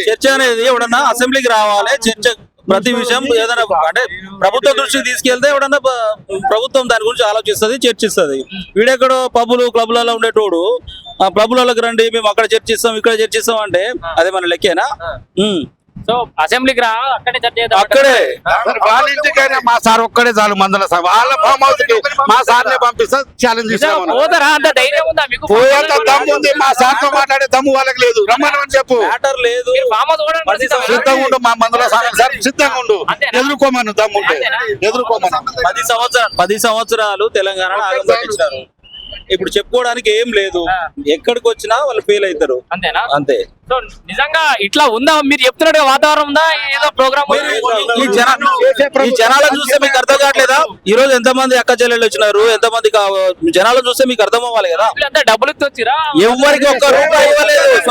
చర్చ అనేది ఎవడన్నా అసెంబ్లీకి రావాలి. చర్చ ప్రతి విషయం ఏదైనా అంటే ప్రభుత్వం దృష్టికి తీసుకెళ్తే ఎవడన్నా ప్రభుత్వం దాని గురించి ఆలోచిస్తుంది, చర్చిస్తుంది. వీడెక్కడో పబ్బులు క్లబ్లలో ఉండేటోడు పబ్బులలోకి రండి మేము అక్కడ చర్చిస్తాం ఇక్కడ చర్చిస్తాం అంటే అదే మన లెక్కేనా? సో అసెంబ్లీకి రా అక్కడే చర్చ అక్కడే వాళ్ళ ఇంటికైనా మా సార్ ఒక్కడే చాలు మందల సార్ వాళ్ళ ఫామ్ హౌస్ కి మా సార్ నే పంపిస్తా ఛాలెంజ్ ఇస్తాం. పోతారా? అంత ధైర్యం ఉందా మీకు? పోయేంత దమ్ము ఉంది మా సార్ తో మాట్లాడే దమ్ము వాళ్ళకి లేదు. రమ్మని చెప్పు. మ్యాటర్ లేదు. సిద్ధంగా ఉండు మా మందల సార్ సిద్ధంగా ఉండు. ఎదుర్కోమను దమ్ము ఉంటే ఎదుర్కోమను. 10 సంవత్సరాలు తెలంగాణ ఆగం పట్టించారు. ఇప్పుడు చెప్పుకోవడానికి ఏం లేదు. ఎక్కడికి వచ్చినా వాళ్ళు ఫెయిల్ అవుతారు. అంతేనా? అంతే. సో నిజంగా ఇట్లా ఉందా? మీరు చెప్తున్నట్టు వాతావరణం ఉందా? ఏదో ప్రోగ్రామ్ ఈ జనాలను చూస్తే మీకు అర్థం కావట్లేదా? ఈ రోజు ఎంతమంది అక్క చెల్లెళ్ళు వచ్చినారు, ఎంతమంది జనాలను చూస్తే మీకు అర్థం అవ్వాలి కదా. డబ్బులు వచ్చిరా? ఎవరికి ఒక్క రూపాయి ఇవ్వలేదు.